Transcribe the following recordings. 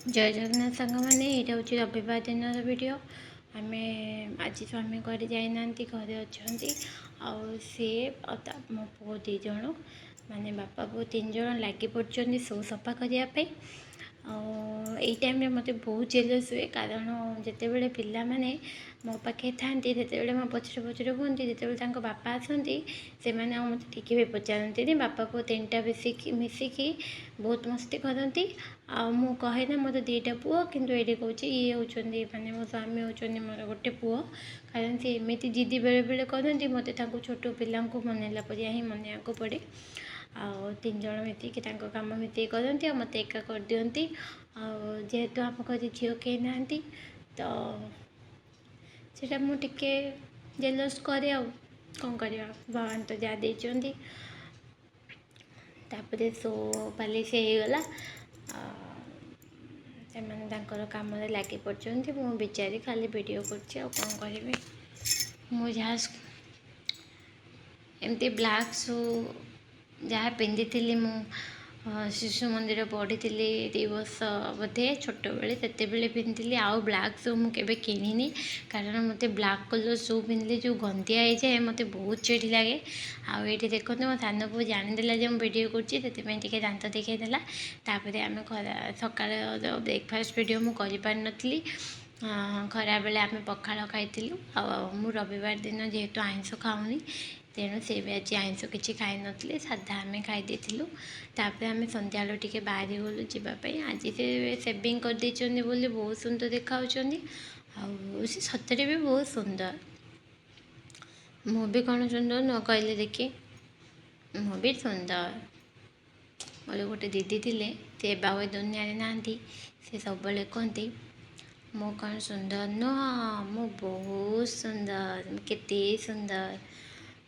जय जगन्नाथ सांग मैंने यहाँ हूँ रविवार दिन वीडियो आम आज स्वामी कहीं जाना घरे अच्छा सी मो पु दी जन माने बापा पु तीन जन लगी पड़े सब सफा करने यही टाइम मत बहुत जेलस हुए कारण जिते बड़े पिला माने मो पाखे था मो पचरे पचरे हमें जो बापा आसती से मत टिके भी पचारती बापा पु तीन टा मिसिकी बहुत मस्ती करती मु कहे ना मत दीटा पुओ किंतु ये कौच ये होती माने मो स्वामी होती मोर गोटे पुओ कारण सी एमती जिदी बेले बेले करती मत छोट पिला मनैला पर ही मनैया पड़े तीन जन मिसिकी कम मिसई करती मत एका कर दिखती जेहेतु आम घर झील कहीं ना तो सेटा मुझे जेलस करे कौन करवा भगवान तो जहाँ देते तापर सो पालिश गला से कम लगी पड़ते मु बेचारी खाली वीडियो कर कौन करी मुझे एमती ब्लैक शू जहाँ पिंधि थी मु शिशु मंदिर पढ़ी 2 वर्ष बोधे छोट बेले से पिंधि आउ ब्लैक शू मुझे किणी कारण मत ब्लैक कलर शू पिंधले जो गंदिया हो जाए मत बहुत चिड़ी लगे आए देखते मो सान पु जानीदेला जो वीडियो कर दांत देखला तापर आम सका ब्रेकफास्ट वीडियो मुझे पारि खरा बेले आम पखाड़ खाई मु रविवार दिन जेहेतु आइंस खाऊनी तेणु से भी आज आइंस किसी खाई नी साधा आम खाई तापर आम सन्ध्या टे बाहर गलु जावाई आज से सेविंग कर बोली बहुत सुंदर देखा से सतरे भी बहुत सुंदर मु भी कौन सुंदर न कहले देखी मु भी सुंदर बोले गोटे दीदी थे बाबू दुनिया ना से सब कहती मो कौन सुंदर नुह मो बहुत सुंदर केते सुंदर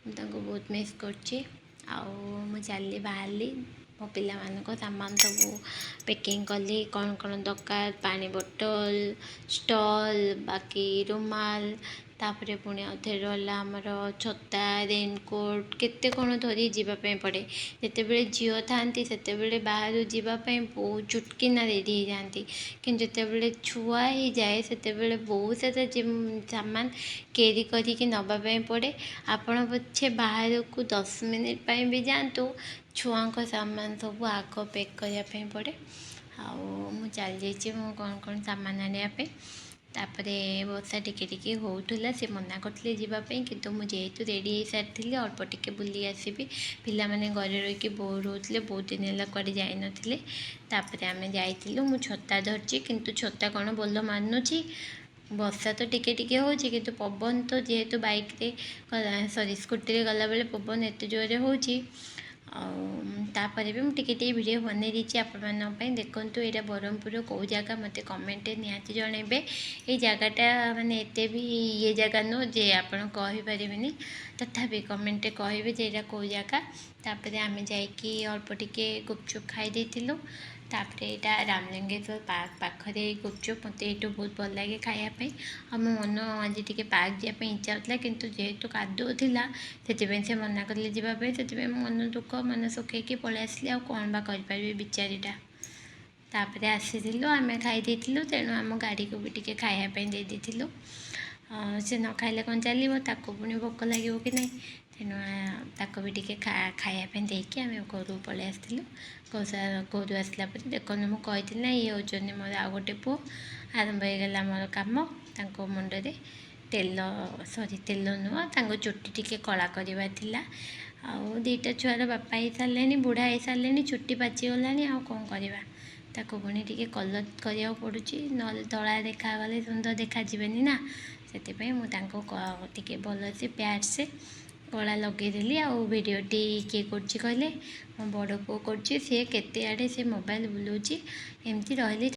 मुझे बहुत मिस कर चली बाहरली मो पिला सामान सब पैकिंग कली कौन कौन दरकार पानी बोतल स्टॉल बाकी रुमाल तापर पुणी अधे रहा आमर छता रेनकोट केते कौन धरी जावाई पड़े जिते झील था से बाहर जावाई बहुत चुटकिना रेडी हो जाती कि जिते छुआ ही जाए से बहुत सारा सामान कैरी करके नवापाई पड़े आपण पछे बाहर को 10 मिनिट भी जातु छुआ सामान सब आग पैक करने पड़े आउ चली जाइए कौन कौन सामान आने तापर वर्षा टिके होता से मना करते जावाई कि मुझे रेडी हो सारी अल्प टिके बुली आसबि पिला माने घरे रही बोर होते बहुत दिन है कड़े जाइनथिले तापर आम जाइलु मु छता धरची किंतु छता कौन बोल मानुची वर्षा तो टिके टिके होची किंतु पवन तो जेहेतु बाइक रे सॉरी स्कूटी रे गला बेले पवन एत जोरे होची तापर भी मुझे वीडियो बन दी आपण देखु यहाँ ब्रह्मपुर कौ जगह मत कमेंट निहाती जनइबे ये जगटा माने एते भी ये जगह नो जे आपण कहि परिबेनी तथापि कमेंट कहिबे जे एटा कौ जगह तापर आम जाइकी अल्प टिके गुपचुप खाई देथिलु तापर यहाँ रामलिंगेश्वर पार्क पाखरे गुपचुप मत ये बहुत भल लगे खायापी मो मन आज टे पार्क जावाई इच्छा होता किंतु जेहेतु कादुओ था से मना कले जावाई से मन दुख मन सुखी पलि आसली आ कौन बा करी बिचारीटा तापर आसी आम खाई तेणु आम गाड़ी को भी टे खायापी दे देलु से न खाइले कौन चलो ताको पुणी भोक लगे कि नहीं तेणु ताको भी टे खायापी देकी आम घर पलि आसलु घर आसला देखो मुझे ना ये होती मोर आ गोटे पु आरंभ होगा मोर कम मुंडे तेल सॉरी तेल नुह चुट्टी टे कला करवा आउ 2टा छुआर बापा ही सारे बुढ़ा ही सारे चुट्टी पाचिगला आ कौन करवा ताको पुणी टे कलर करा पड़ुची ना धड़ा देखागले सुंदर देखा ना से मुझे भलसे प्यार से कला लगेदेली आ भिडटी किए कर कहले मो बड़ पु कर सी केते आड़े से मोबाइल बुलाऊँगी एमती रही।